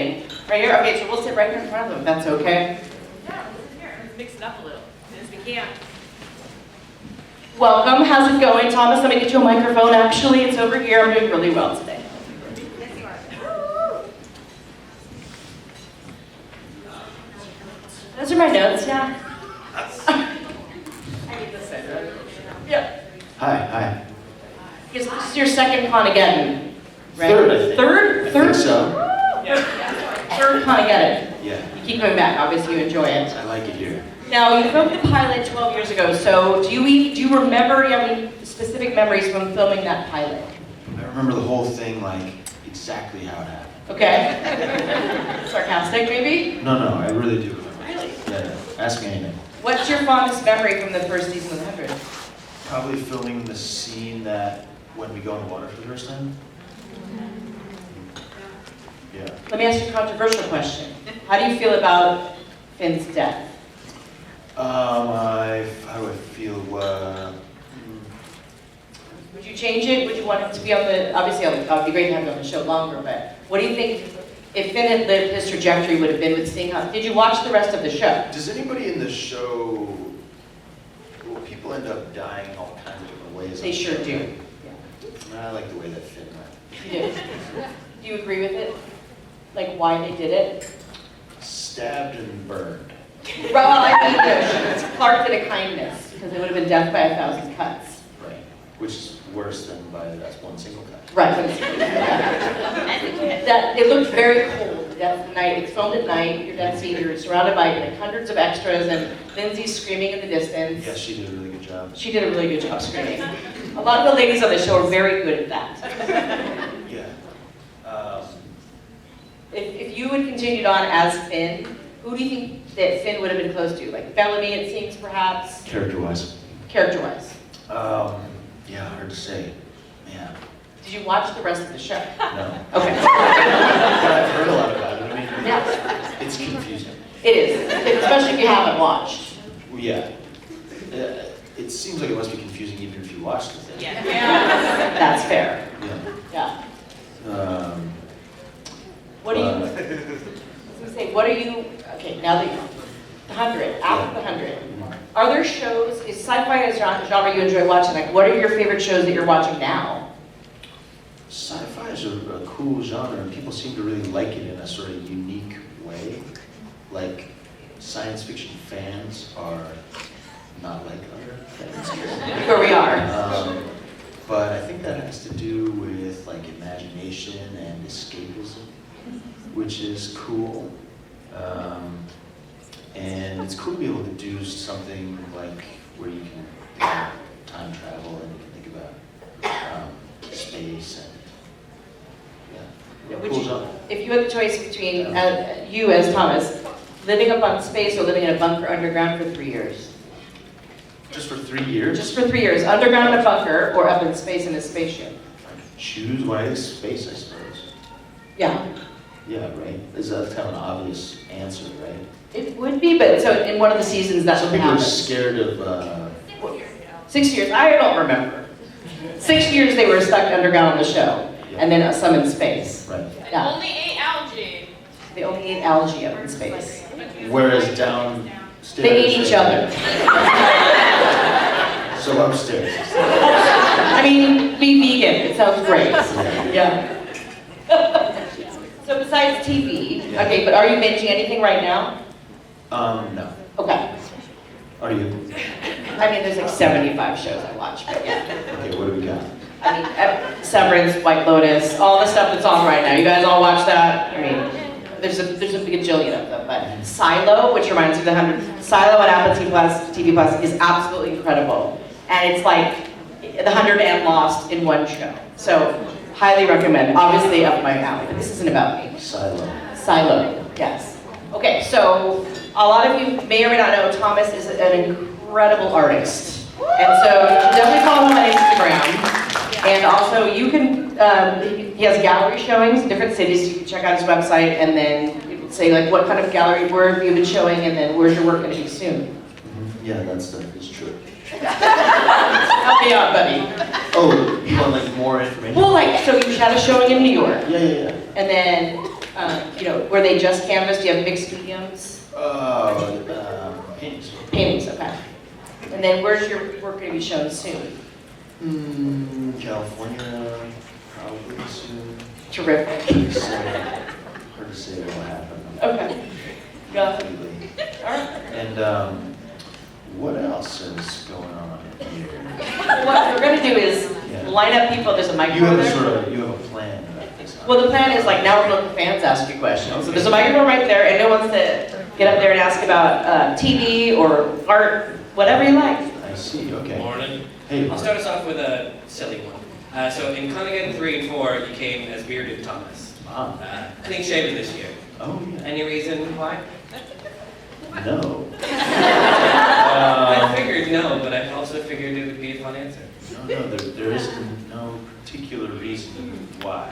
sitting? Right here? Okay, so we'll sit right here in front of them, if that's okay. Yeah, we'll sit here. Let's mix it up a little, as we can. Welcome, how's it going? Thomas, let me get you a microphone. Actually, it's over here. I'm doing really well today. Yes, you are. Those are my notes, yeah. I need this side. Yeah. Hi. This is your second Conageddon, right? Third, I think. Third? I think so. Third Conageddon. Yeah, You keep coming back, obviously you enjoy it. I like it here. Now, you filmed the pilot 12 years ago, so do you remember, do you have any specific memories from filming that pilot? I remember the whole thing like exactly how it happened. Okay. Sarcastic, maybe? No, I really do remember. Really? Yeah, ask me anything. What's your fondest memory from the first season of The 100? Probably filming the scene that when we go in the water for the first time. Yeah. Let me ask you a controversial question. How do you feel about Finn's death? How do I feel? Would you change it? Would you want him to be on the, obviously it would be great to have him on the show longer, but what do you think, if Finn had lived, his trajectory would have been with seeing how, did you watch the rest of the show? Does anybody in the show, well, people end up dying all kinds of different ways? They sure do. I like the way that Finn went. You do. Do you agree with it? Like why they did it? Stabbed and burned. Well, I mean, no, Clark did a kindness, because it would have been death by 1,000 cuts. Right. Which is worse than by that's one single cut. Right. That, it looked very cold, the death of the night. It's filmed at night, your death scene, you're surrounded by like hundreds of extras, and Lindsay's screaming in the distance. Yeah, she did a really good job. She did a really good job screaming. A lot of the ladies on the show are very good at that. Yeah. If you had continued on as Finn, who do you think that Finn would have been close to? Like Bellamy, it seems, perhaps? Character-wise. Character-wise. Yeah, hard to say. Man. Did you watch the rest of the show? No. Okay. But I've heard a lot about it. I mean, Yeah. it's confusing. It is, especially if you haven't watched. Well, yeah. It seems like it must be confusing even if you watch the thing. Yeah. That's fair. Yeah. Yeah. What do you, I was gonna say, what are you, okay, now that you're, the 100, after the 100, are there shows, is sci-fi a genre you enjoy watching? Like, what are your favorite shows that you're watching now? Sci-fi is a cool genre, and people seem to really like it in a sort of unique way. Like, science fiction fans are not like other fans. Here we are. But I think that has to do with like imagination and escapism, which is cool. And it's cool to be able to do something like where you can time travel and you can think about space and Would cool you, genre. if you had the choice between you as Thomas, living up on space or living in a bunker underground for 3 years? Just for 3 years? Just for 3 years, underground in a bunker or up in space in a spaceship? Choose my space, I suppose. Yeah, Yeah, right? Is that kind of an obvious answer, right? it would be, but so in one of the seasons that's Some what people are happens. scared of, 6 years, I don't remember. 6 years they were stuck underground on the show, and then some in space. right? Yeah. Only ate algae. They only ate algae up in space. Whereas downstairs, They ate each other. So upstairs. I mean, be vegan, it sounds great. Yeah. So besides TV, okay, but are you binging anything right now? No. Okay. Are you? I mean, there's like 75 shows I watch, but yeah. Okay, what do we got? I mean, Severance, White Lotus, all the stuff that's on right now. You guys all watch that? I mean, there's a gajillion of them, but Silo, which reminds me of the 100, Silo on Apple TV Plus is absolutely incredible. And it's like the 100 and Lost in one show. So, highly recommend. Obviously up my alley, but this isn't about me. Silo. Silo, yes. Okay, so a lot of you may or may not know Thomas is an incredible artist. And so you should definitely follow him on Instagram. And also you can, he has gallery showings in different cities. You can check out his website and then you can say like what kind of gallery, where have you been showing, and then where's your work going to be soon? Yeah, that stuff is true. Help me out, buddy. Oh, you want like more information? Well, like, so you had a showing in New York, Yeah. and then Were they just canvas? Do you have mixed mediums? Paintings. Paintings, okay. And then where's your work going to be shown soon? California, probably soon. Terrific. Hard to say what will happen. Okay. Got it. All right. And what else is going on here? What we're going to do is line up people. There's a You microphone have there. you have a plan about this. Well, the plan is like now we're going to let the fans ask you questions. So there's a microphone right there, and no one's to get up there and ask about TV or art, whatever you like. I see. Okay. Morning. Hey. I'll start us off with a silly one. So in Conageddon 3 and 4, you came as Bearded Thomas. Clean shaven this year. Oh yeah. Any reason why? No. I figured no, but I also figured it would be a fun answer. No, there is no particular reason why.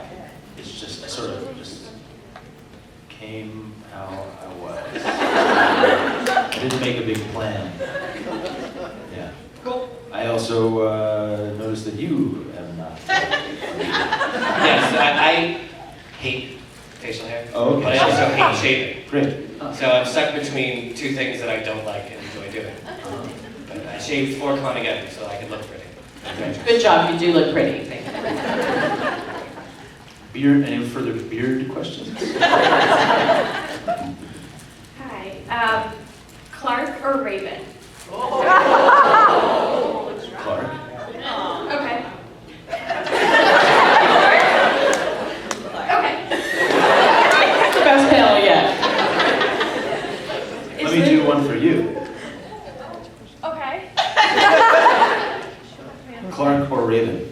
It's just I sort of just came how I was. I didn't make a big plan. Yeah. Cool. I also noticed that you have not. Yes, I hate facial hair, Oh, okay. but I also hate shaving. Great. So I'm stuck between two things that I don't like and enjoy doing. But I shaved for Conageddon so I could look pretty. Good job. You do look pretty. Thank you. Beard. Any further beard questions? Hi. Clark or Raven? Clark. Okay. Okay. That's the best panel yet. Let me do one for you. Okay. Clark or Raven?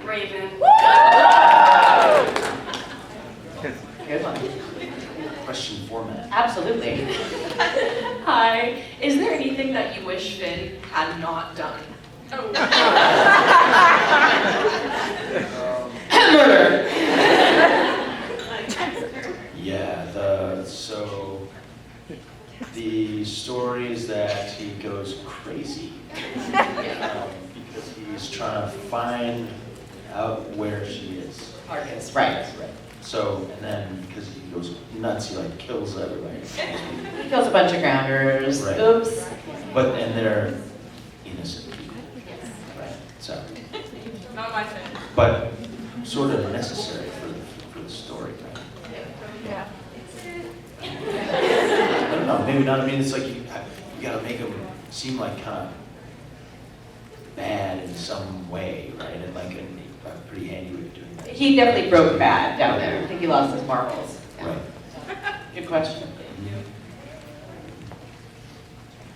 Raven. Good one. Question format. Absolutely. Hi. Is there anything that you wish Finn had not done? Murder. Yeah. So the story is that he goes crazy because he's trying to find out where she is. Marcus, right. So, and then because he goes nuts, he like kills everybody. He kills a bunch of grounders. Right. Oops. And they're innocent people. Right. So, Not my thing. but sort of necessary for the story. Right? Yeah. I don't know. Maybe not. I mean, it's like you gotta make him seem like kind of bad in some way, right? And like I'm pretty handy with doing that. He definitely broke bad down there. I think he lost his marbles. Yeah. Right. Good question.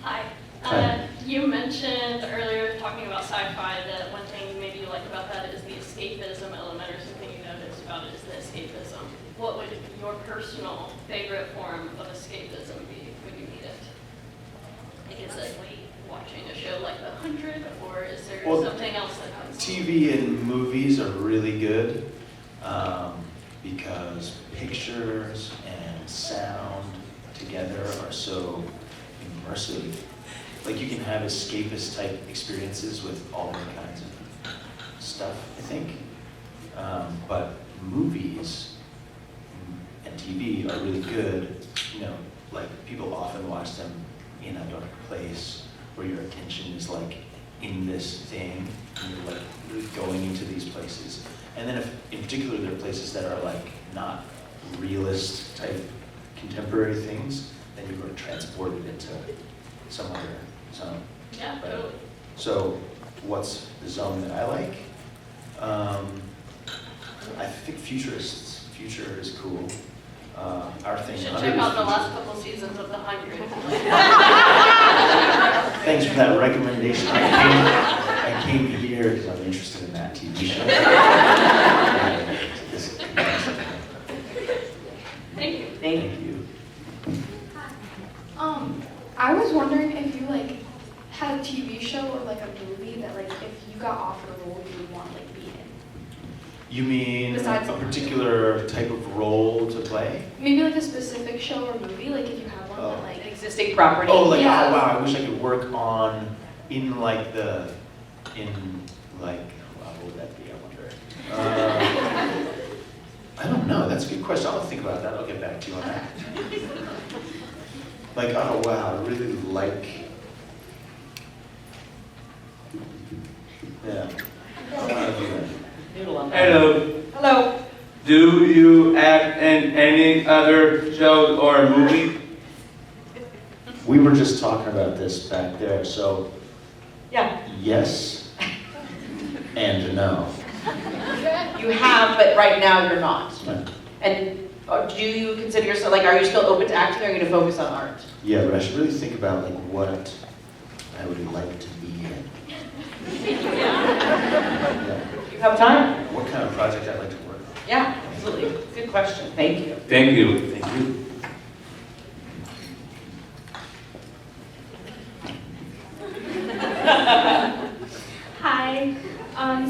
Hi. Hi. You mentioned earlier talking about sci-fi that one thing maybe you like about that is the escapism element, or something you noticed about it is the escapism. What would your personal favorite form of escapism be when you need it? Like, is it watching a show like The 100, or is there something else that comes? TV and movies are really good because pictures and sound together are so immersive. Like you can have escapist type experiences with all different kinds of stuff, I think. But movies and TV are really good. Like people often watch them in a dark place where your attention is like in this thing, and you're like really going into these places. And then if, in particular, there are places that are like not realist type contemporary things, then you're going to transport it into some other zone. Yeah, Right. totally. So what's the zone that I like? I think futurists. Future is cool. Our thing. You should 100 check is out the future. last couple seasons of The 100. Thanks for that recommendation. I came here because I'm interested in that TV show. Thank you. Thank you. I was wondering if you had a TV show or a movie that if you got offered a role you would want to be in. You mean Besides- a particular type of role to play? Maybe a specific show or movie, if you have one Oh. that An existing property. Oh, Yeah. oh wow! I wish I could work on what would that be? I wonder. question. I'll think about that. I'll get back to you on that. Like, oh wow, I really like. Yeah. I'll do that. Noodle on that. Hello. Hello. Do you act in any other shows or movie? We were just talking about this back there, so Yeah. yes and no. You have, but right now you're not. Right. And do you consider yourself, like, are you still open to acting or are you going to focus on art? Yeah, but I should really think about like what I would like to be in. Yeah. You have time? What kind of project I'd like to work on. Yeah, absolutely. Good question. Thank you. Thank you. Thank you. Hi.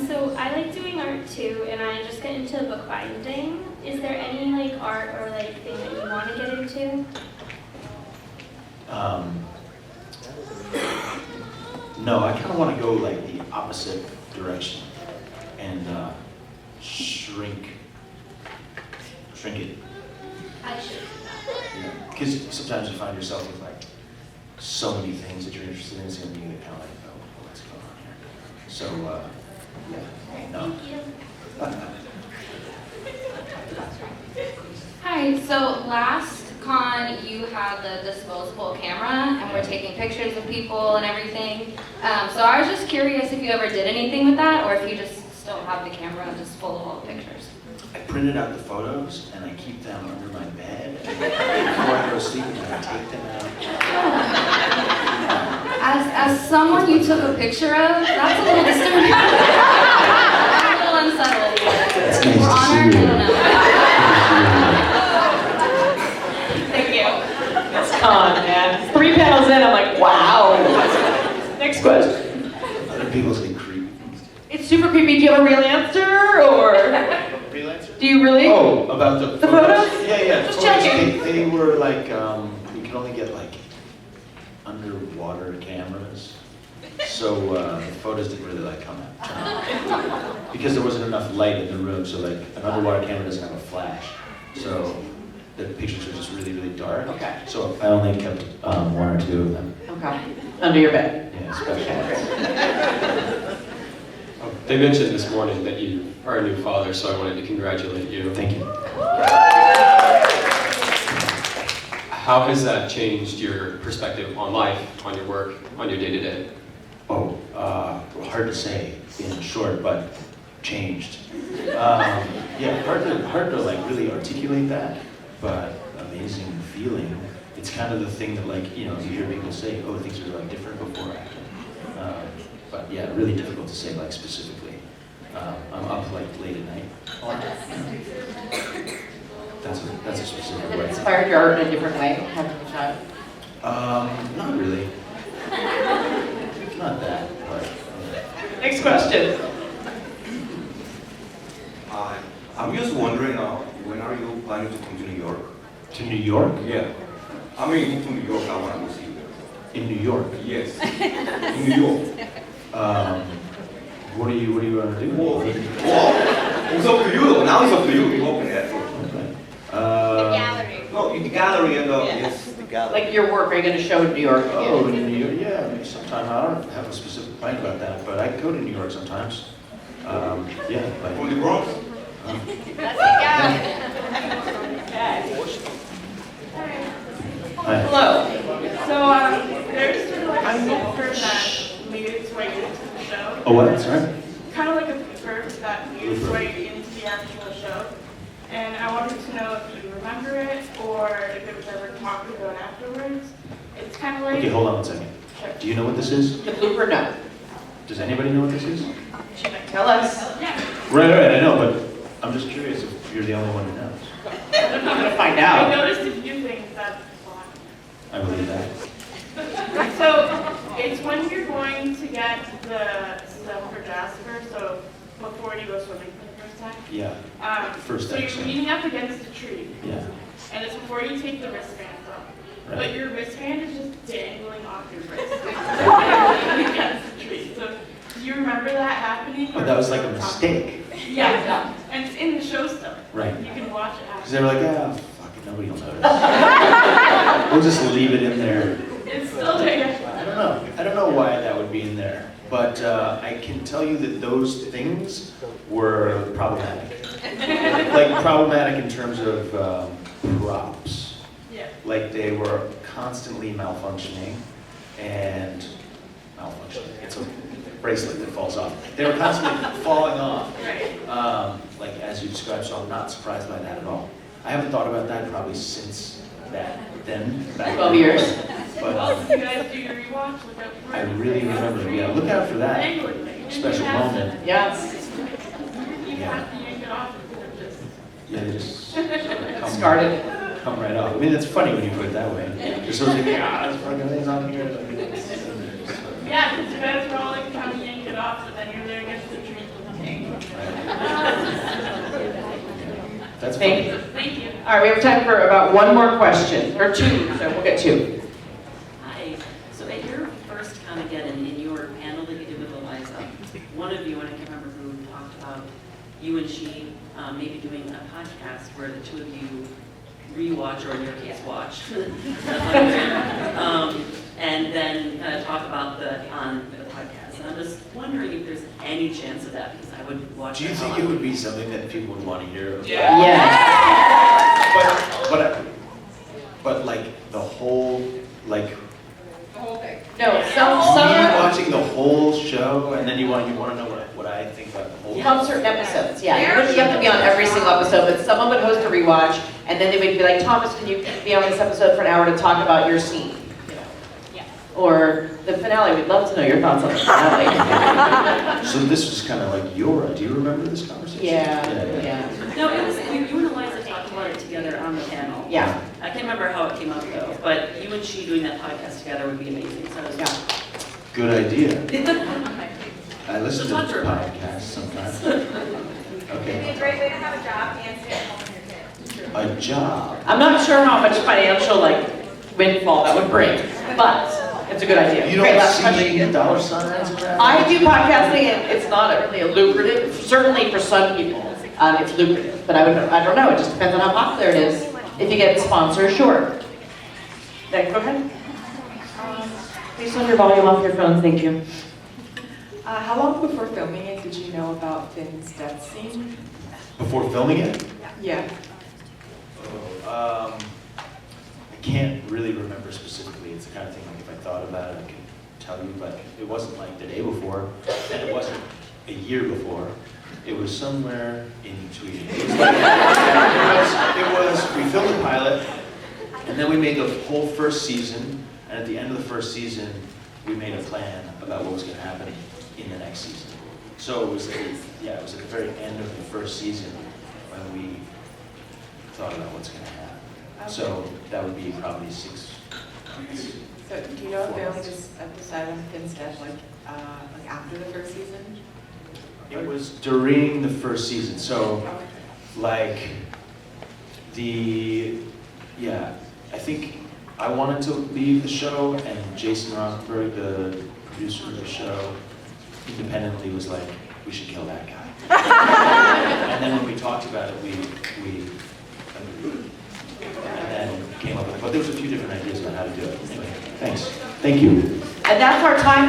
So I like doing art too, and I just get into bookbinding. Is there any like art or like thing that you want to get into? No, I kind of want to go like the opposite direction and shrink it. I should do that. Because sometimes you find yourself with like so many things that you're interested in, it's going to be kind of like, oh, what's going on here? So, yeah, no. Hi, so last con you had the disposable camera and we're taking pictures of people and everything. So I was just curious if you ever did anything with that or if you just still have the camera just full of all the pictures. I printed out the photos and I keep them under my bed. And before I go to sleep, I take them out. As someone you took a picture of, that's a little disturbing. A little unsettling. It's nice We're to see honored, you. I don't know. Thank you. It's con, man. 3 panels in, I'm like, wow. Next question. Other people say creepy. It's super creepy. Do you have a real answer, or Freelancer? do you really? Oh, about the photos? Yeah. Just photos, checking. They were like, we could only get like underwater cameras. So the photos didn't really like come out. Because there wasn't enough light in the room, so like an underwater camera doesn't have a flash. So the pictures were just really, really dark. Okay. So I only kept 1 or 2 of them. Okay. Under your bed. Yeah, special. They mentioned this morning that you are a new father, so I wanted to congratulate you. Thank you. How has that changed your perspective on life, on your work, on your day-to-day? Oh, hard to say in short, but changed. Yeah, hard to like really articulate that, but amazing feeling. It's kind of the thing that like, you know, you hear people say, oh, things are like different before acting. But yeah, really difficult to say like specifically. I'm up like late at night. That's a specific Has it way. inspired your art in a different way, having a child? Not really. Not that, but. Next question. Hi. I'm just wondering, when are you planning to come to New York? To New York? Yeah. I mean, to New York, I want to go see you there. In New York? Yes. In New York. What do you want to do? Well, it's up to you though. Now it's up to you. You open it. Okay. Gallery. No, in the gallery and yes, the gallery. Like your work, are you going to show in New York again? Oh, in New York, yeah, maybe sometime. I don't have a specific plan about that, but I go to New York sometimes. Yeah, From like. the Bronx? That's the gallery. Hi. Hello. So there's sort of like a paper that made its way into the show. Oh, what? Sorry? Kind of like a paper that made its way into the actual show. And I wanted to know if you remember it or if it was ever talked about afterwards. It's kind of like... Okay, hold on 1 second. Sure. Do you know what this is? The blooper, no. Does anybody know what this is? Tell us. Yeah. Right, I know, but I'm just curious if you're the only one who knows. I'm going to find I out. noticed a few things that... I believe that. So it's when you're going to get the stuff for Jasper, so before you go swimming for the first time. Yeah, First So you're episode. leaning up against a tree, yeah. and it's before you take the wristbands off. Right. But your wristband is just dangling off your wrist. You're leaning against the tree. So do you remember that happening? Oh, that was like a mistake. Yeah. And it's in the show stuff. Right. You can watch it Because after. they were like, ah, fuck it, nobody will notice. We'll just leave it in there. It's still there. I don't know. I don't know why that would be in there. But I can tell you that those things were problematic. Like problematic in terms of props. Yeah. Like they were constantly malfunctioning and malfunctioning. It's a bracelet that falls off. They were constantly falling off. Like as you described, so I'm not surprised by that at all. I haven't thought about that probably since back 12 years. But You guys do your rewatch? Look out for I it. really remember, yeah, look out for that special moment. Yes. You have to yank it off. Just Yeah, they just sort of Discarded. come right off. I mean, it's funny when you put it that way. You're sort of like, yeah, this fucking thing's on here. yeah, because you guys were all like trying to yank it off, but then you're there against the trees with the tank. That's Thank funny. you. Thank you. All right, we have time for about one more question, or two, so we'll get two. Hi. So at your first Conageddon, in your panel that you did with Eliza, one of you, and I can't remember who, talked about you and she maybe doing a podcast where the two of you rewatch, or in your case, watch, and then kind of talk about on the podcast. And I'm just wondering if there's any chance of that, because I would watch Do you that think a lot. it would be something that people would want to hear? Yes. But like the whole, like No, me some watching the whole show, and then you want to know what I think about the whole. Some certain episodes, yeah. You have to be on every single episode, but someone would host a rewatch, and then they would be like, Thomas, can you be on this episode for an hour to talk about your scene? You know? Yeah. Or the finale, we'd love to know your thoughts on the finale. So this was kind of like do you remember this conversation? Yeah. No, it was, you and Eliza talked about it together on the panel. Yeah. I can't remember how it came up though, but you and she doing that podcast together would be amazing. So I was Good idea. I listen to podcasts sometimes. Okay. a great way to have a job and stay at home with your kids. A job. I'm not sure how much financial, windfall that would bring, but it's a good idea. You Great, don't last see question. dollar signs around? I do podcasting, and it's not really a lucrative, certainly for some people, it's lucrative, but I don't know, it just depends on how popular it is. If you get sponsors, sure. Okay, go ahead. Please turn your volume off your phones, thank you. How long before filming it did you know about Finn's death scene? Before filming it? Yeah. I can't really remember specifically. It's the kind of thing like if I thought about it, I could tell you, but it wasn't like the day before, and it wasn't a year before. It was somewhere in between. It was we filmed the pilot, and then we made the whole first season, and at the end of the first season, we made a plan about what was going to happen in the next season. So it was at the very end of the first season when we thought about what's going to happen. Okay. So that would be probably 6 months. So do you know if they only just decided on Finn's death after the first season? It was during the first season. So I think I wanted to leave the show, and Jason Rosenberg, the producer of the show, independently was like, we should kill that guy. And then when we talked about it, we and then came up with it. But there was a few different ideas about how to do it. Anyway, thanks. Thank you. And that's our time.